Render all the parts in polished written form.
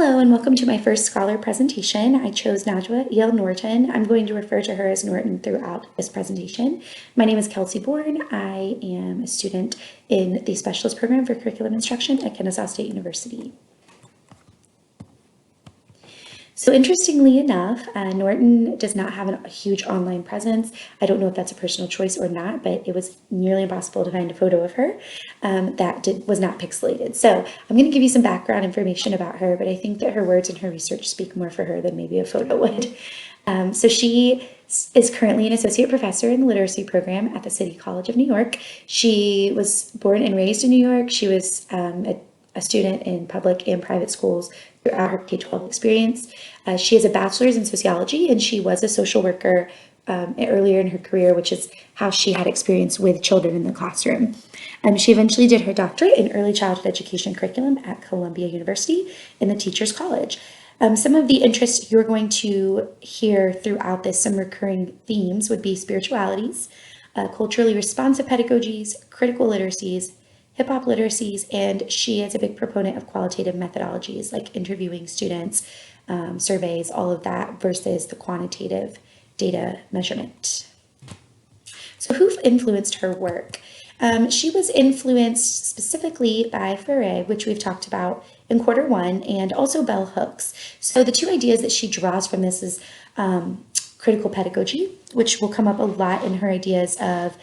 Hello and welcome to my first scholar presentation. I chose Najwa E.L. Norton. I'm going to refer to her as Norton throughout this presentation. My name is Kelsey Bourne. I am a student in the Specialist Program for Curriculum Instruction at Kennesaw State University. So interestingly enough, Norton does not have a huge online presence. I don't know if that's a personal choice or not, but it was nearly impossible to find a photo of her that was not pixelated. So I'm going to give you some background information about her, but I think that her words and her research speak more for her than maybe a photo would. So she is currently an associate professor in the literacy program at the City College of New York. She was born and raised in New York. She was a student in public and private schools throughout her K-12 experience. She has a bachelor's in sociology, and she was a social worker earlier in her career, which is how she had experience with children in the classroom. She eventually did her doctorate in early childhood education curriculum at Columbia University in the Teachers College. Some of the interests you're going to hear throughout this, some recurring themes would be spiritualities, culturally responsive pedagogies, critical literacies, hip-hop literacies, and she is a big proponent of qualitative methodologies like interviewing students, surveys, all of that versus the quantitative data measurement. So who influenced her work? She was influenced specifically by Freire, which we've talked about in quarter one, and also bell hooks. So the two ideas that she draws from this is critical pedagogy, which will come up a lot in her ideas of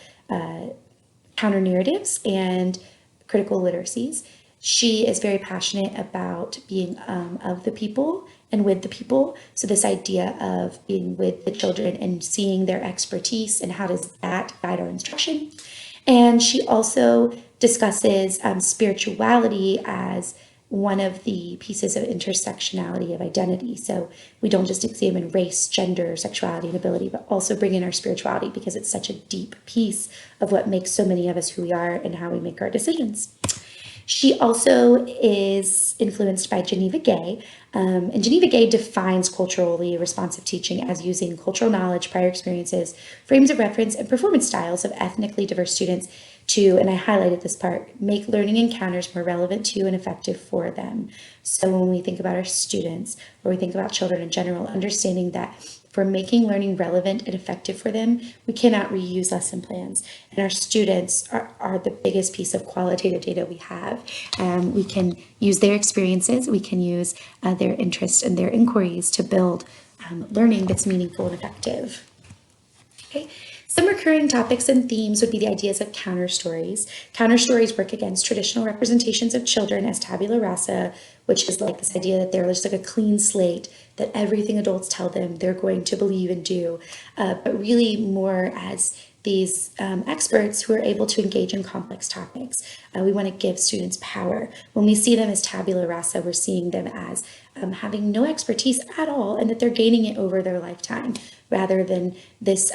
counter narratives and critical literacies. She is very passionate about being of the people and with the people. So this idea of being with the children and seeing their expertise and how does that guide our instruction. And she also discusses spirituality as one of the pieces of intersectionality of identity. So we don't just examine race, gender, sexuality, and ability, but also bring in our spirituality because it's such a deep piece of what makes so many of us who we are and how we make our decisions. She also is influenced by Geneva Gay, and Geneva Gay defines culturally responsive teaching as using cultural knowledge, prior experiences, frames of reference, and performance styles of ethnically diverse students to, and I highlighted this part, make learning encounters more relevant to and effective for them. So when we think about our students, or we think about children in general, understanding that for making learning relevant and effective for them, we cannot reuse lesson plans. And our students are the biggest piece of qualitative data we have. We can use their experiences, we can use their interests and their inquiries to build learning that's meaningful and effective. Okay. Some recurring topics and themes would be the ideas of counter stories. Counter stories work against traditional representations of children as tabula rasa, which is like this idea that they're just like a clean slate, that everything adults tell them they're going to believe and do, but really more as these experts who are able to engage in complex topics. We want to give students power. When we see them as tabula rasa, we're seeing them as having no expertise at all and that they're gaining it over their lifetime, rather than this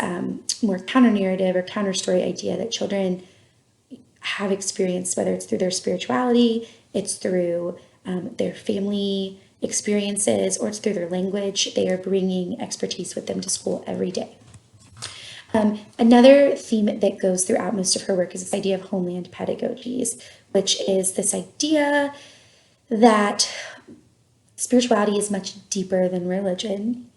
more counter-narrative or counter-story idea that children have experienced, whether it's through their spirituality, it's through their family experiences, or it's through their language. They are bringing expertise with them to school every day. Another theme that goes throughout most of her work is this idea of homeland pedagogies, which is this idea that spirituality is much deeper than religion.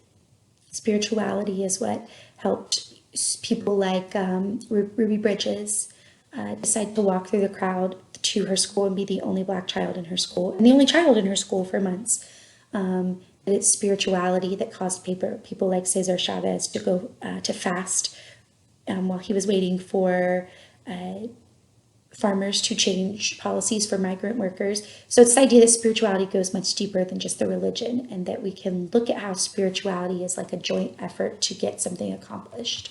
Spirituality is what helped people like Ruby Bridges decide to walk through the crowd to her school and be the only Black child in her school, and the only child in her school for months. It's spirituality that caused people like Cesar Chavez to go to fast while he was waiting for farmers to change policies for migrant workers. So it's the idea that spirituality goes much deeper than just the religion, and that we can look at how spirituality is like a joint effort to get something accomplished.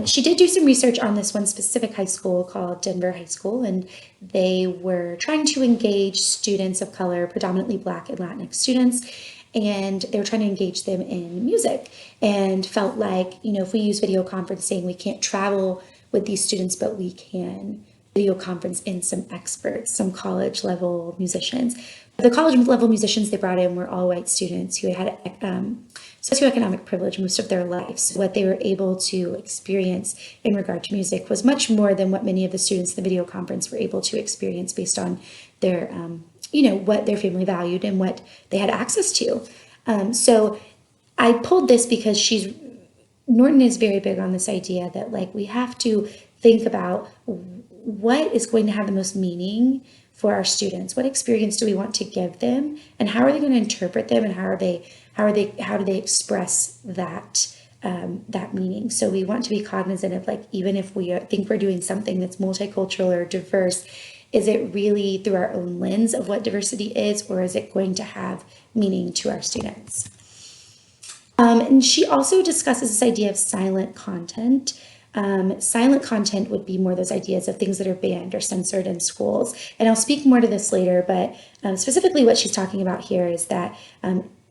She did do some research on this one specific high school called Denver High School, and they were trying to engage students of color, predominantly Black and Latinx students, and they were trying to engage them in music, and felt like, if we use video conferencing, we can't travel with these students, but we can video conference in some experts, some college level musicians. The college level musicians they brought in were all white students who had socioeconomic privilege most of their lives. What they were able to experience in regard to music was much more than what many of the students in the video conference were able to experience based on their what their family valued and what they had access to. So I pulled this because Norton is very big on this idea that like we have to think about what is going to have the most meaning for our students. What experience do we want to give them, and how are they going to interpret them, and how do they express that meaning? So we want to be cognizant of like, even if we think we're doing something that's multicultural or diverse, is it really through our own lens of what diversity is, or is it going to have meaning to our students? And she also discusses this idea of silent content. Silent content would be more those ideas of things that are banned or censored in schools. And I'll speak more to this later, but specifically what she's talking about here is that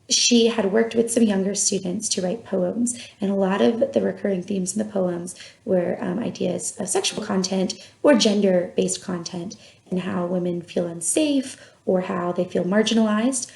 she had worked with some younger students to write poems, and a lot of the recurring themes in the poems were ideas of sexual content or gender-based content, and how women feel unsafe or how they feel marginalized.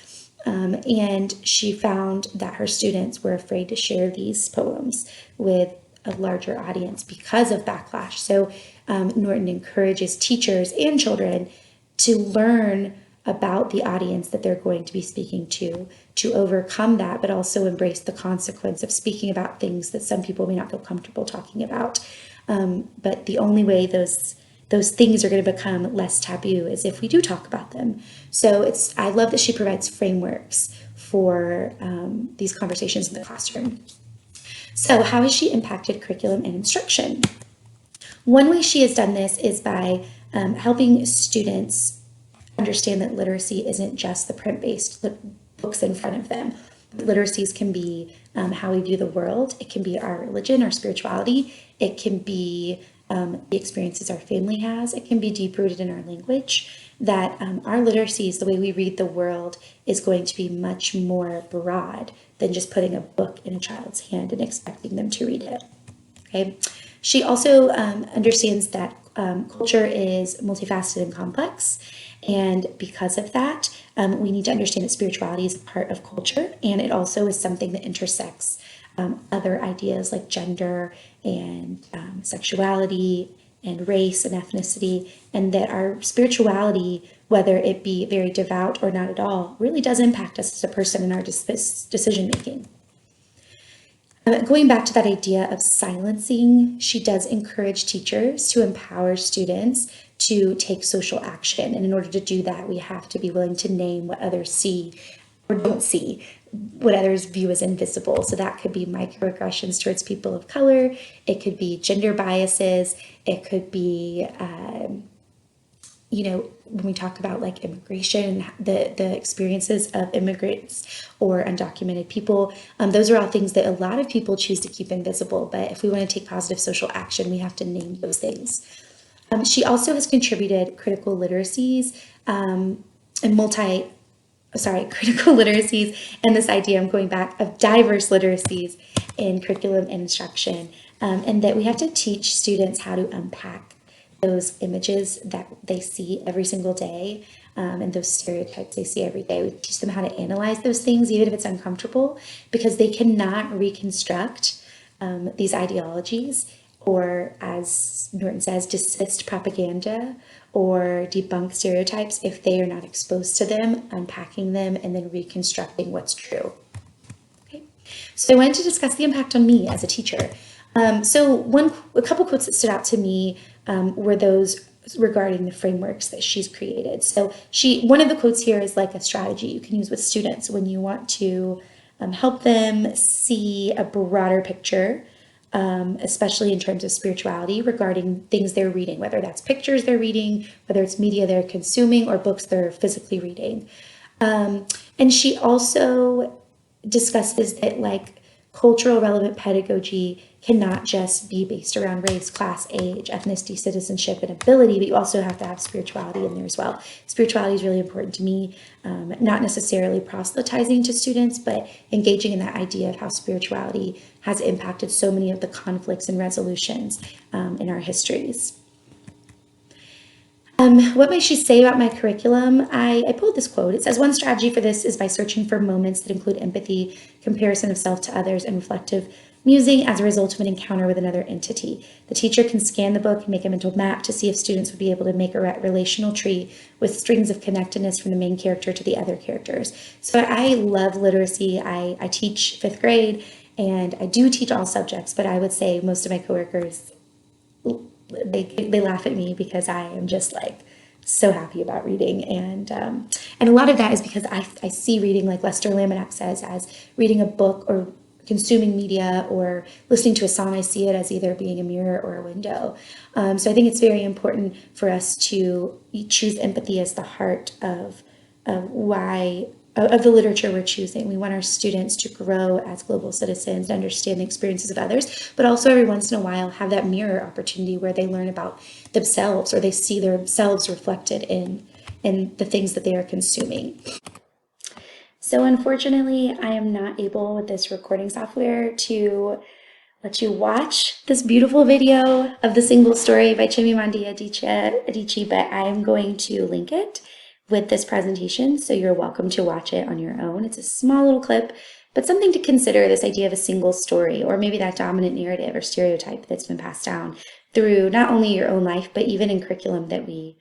And she found that her students were afraid to share these poems with a larger audience because of backlash. So Norton encourages teachers and children to learn about the audience that they're going to be speaking to overcome that, but also embrace the consequence of speaking about things that some people may not feel comfortable talking about. But the only way those things are going to become less taboo is if we do talk about them. So I love that she provides frameworks for these conversations in the classroom. So how has she impacted curriculum and instruction? One way she has done this is by helping students understand that literacy isn't just the print-based books in front of them. Literacies can be how we view the world. It can be our religion, our spirituality. It can be the experiences our family has. It can be deep-rooted in our language. That our literacies, the way we read the world, is going to be much more broad than just putting a book in a child's hand and expecting them to read it. Okay. She also understands that culture is multifaceted and complex. And because of that, we need to understand that spirituality is a part of culture, and it also is something that intersects other ideas like gender and sexuality and race and ethnicity, and that our spirituality, whether it be very devout or not at all, really does impact us as a person in our decision making. Going back to that idea of silencing, she does encourage teachers to empower students to take social action. And in order to do that, we have to be willing to name what others see or don't see, what others view as invisible. So that could be microaggressions towards people of color. It could be gender biases. It could be, when we talk about like immigration, the experiences of immigrants or undocumented people, those are all things that a lot of people choose to keep invisible. But if we want to take positive social action, we have to name those things. She also has contributed critical literacies and critical literacies, and this idea, I'm going back, of diverse literacies in curriculum and instruction, and that we have to teach students how to unpack those images that they see every single day, and those stereotypes they see every day. We teach them how to analyze those things, even if it's uncomfortable, because they cannot reconstruct these ideologies, or, as Norton says, desist propaganda or debunk stereotypes if they are not exposed to them, unpacking them, and then reconstructing what's true. Okay. So I wanted to discuss the impact on me as a teacher. A couple quotes that stood out to me were those regarding the frameworks that she's created. So one of the quotes here is like a strategy you can use with students when you want to help them see a broader picture, especially in terms of spirituality regarding things they're reading, whether that's pictures they're reading, whether it's media they're consuming, or books they're physically reading. And she also discusses that like cultural relevant pedagogy cannot just be based around race, class, age, ethnicity, citizenship, and ability, but you also have to have spirituality in there as well. Spirituality is really important to me, not necessarily proselytizing to students, but engaging in that idea of how spirituality has impacted so many of the conflicts and resolutions in our histories. What might she say about my curriculum? I pulled this quote. It says, one strategy for this is by searching for moments that include empathy, comparison of self to others, and reflective musing as a result of an encounter with another entity. The teacher can scan the book and make a mental map to see if students would be able to make a relational tree with strings of connectedness from the main character to the other characters. So I love literacy. I teach fifth grade, and I do teach all subjects, but I would say most of my coworkers, they laugh at me because I am just like so happy about reading, and a lot of that is because I see reading, like Lester Laminack says, as reading a book or consuming media or listening to a song. I see it as either being a mirror or a window. So I think it's very important for us to choose empathy as the heart of why of the literature we're choosing. We want our students to grow as global citizens, understand the experiences of others, but also every once in a while have that mirror opportunity where they learn about themselves or they see themselves reflected in the things that they are consuming. So unfortunately, I am not able with this recording software to let you watch this beautiful video of The Single Story by Chimamanda Adichie, but I am going to link it with this presentation, so you're welcome to watch it on your own. It's a small little clip, but something to consider, this idea of a single story, or maybe that dominant narrative or stereotype that's been passed down through not only your own life, but even in curriculum that we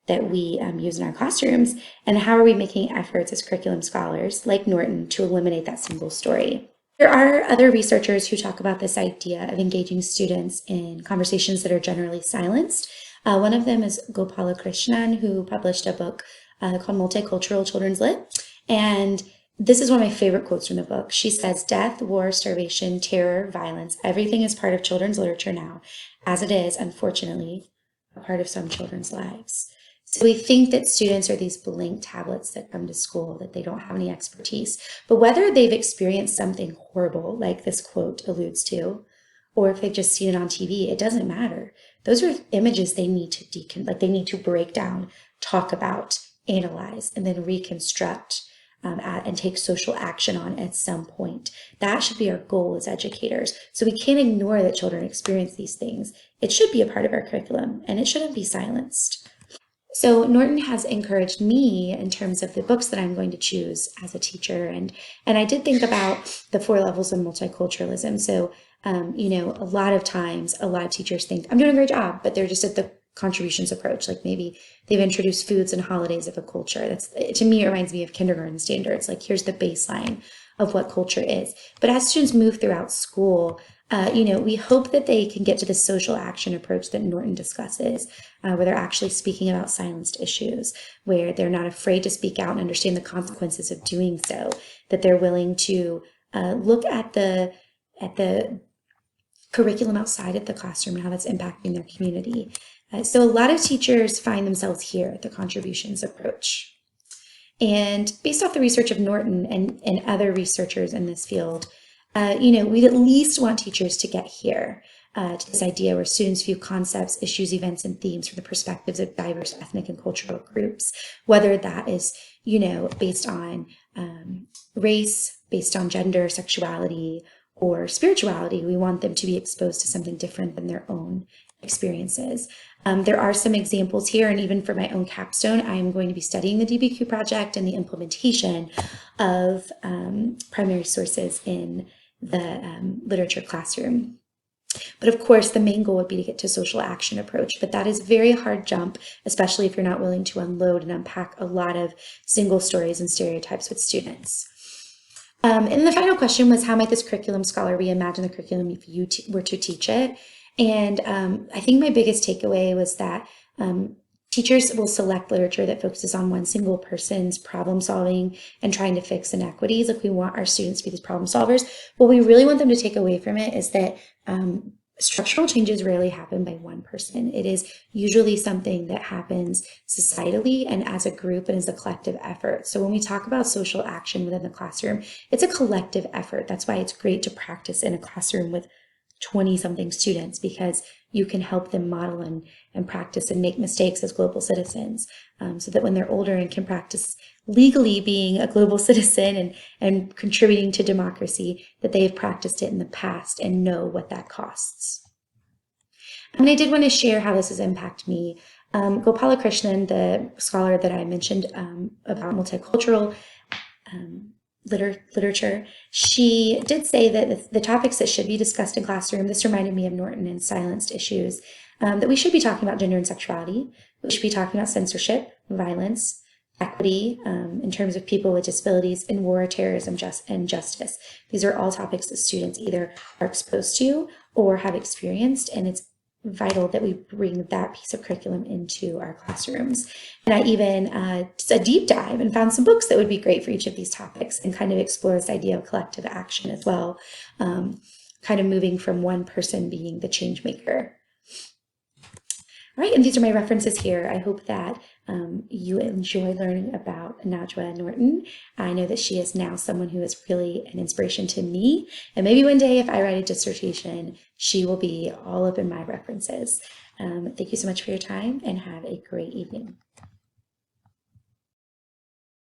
use in our classrooms, and how are we making efforts as curriculum scholars like Norton to eliminate that single story. There are other researchers who talk about this idea of engaging students in conversations that are generally silenced. One of them is Gopalakrishnan, who published a book called Multicultural Children's Lit. And this is one of my favorite quotes from the book. She says, "Death, war, starvation, terror, violence, everything is part of children's literature now, as it is, unfortunately, a part of some children's lives." So we think that students are these blank tablets that come to school, that they don't have any expertise. But whether they've experienced something horrible, like this quote alludes to, or if they've just seen it on TV, it doesn't matter. Those are images they need to they need to break down, talk about, analyze, and then reconstruct and take social action on at some point. That should be our goal as educators. So we can't ignore that children experience these things. It should be a part of our curriculum, and it shouldn't be silenced. So Norton has encouraged me in terms of the books that I'm going to choose as a teacher. And I did think about the 4 levels of multiculturalism. So, a lot of times, a lot of teachers think, I'm doing a great job, but they're just at the contributions approach. Like maybe they've introduced foods and holidays of a culture. That's, to me, it reminds me of kindergarten standards. Like here's the baseline of what culture is. But as students move throughout school, we hope that they can get to the social action approach that Norton discusses, where they're actually speaking about silenced issues, where they're not afraid to speak out and understand the consequences of doing so, that they're willing to look at the curriculum outside of the classroom and how that's impacting their community. So a lot of teachers find themselves here at the contributions approach. And based off the research of Norton and other researchers in this field, we'd at least want teachers to get here to this idea where students view concepts, issues, events, and themes from the perspectives of diverse ethnic and cultural groups, whether that is, based on race, based on gender, sexuality, or spirituality. We want them to be exposed to something different than their own experiences. There are some examples here, and even for my own capstone, I am going to be studying the DBQ project and the implementation of primary sources in the literature classroom. But of course, the main goal would be to get to social action approach, but that is a very hard jump, especially if you're not willing to unload and unpack a lot of single stories and stereotypes with students. And the final question was, how might this curriculum scholar reimagine the curriculum if you were to teach it? And I think my biggest takeaway was that teachers will select literature that focuses on one single person's problem solving and trying to fix inequities. Like we want our students to be these problem solvers. What we really want them to take away from it is that structural changes rarely happen by one person. It is usually something that happens societally and as a group and as a collective effort. So when we talk about social action within the classroom, it's a collective effort. That's why it's great to practice in a classroom with 20-something students, because you can help them model and practice and make mistakes as global citizens, so that when they're older and can practice legally being a global citizen and contributing to democracy, that they've practiced it in the past and know what that costs. And I did want to share how this has impacted me. Gopalakrishnan, the scholar that I mentioned about multicultural, literature. She did say that the topics that should be discussed in classroom, this reminded me of Norton and silenced issues, that we should be talking about gender and sexuality. We should be talking about censorship, violence, equity, in terms of people with disabilities, and war, terrorism, and justice. These are all topics that students either are exposed to or have experienced, and it's vital that we bring that piece of curriculum into our classrooms. And I even did a deep dive and found some books that would be great for each of these topics, and kind of explore this idea of collective action as well, kind of moving from one person being the change maker. All right, and these are my references here. I hope that you enjoy learning about Najwa Norton. I know that she is now someone who is really an inspiration to me, and maybe one day if I write a dissertation, she will be all up in my references. Thank you so much for your time, and have a great evening.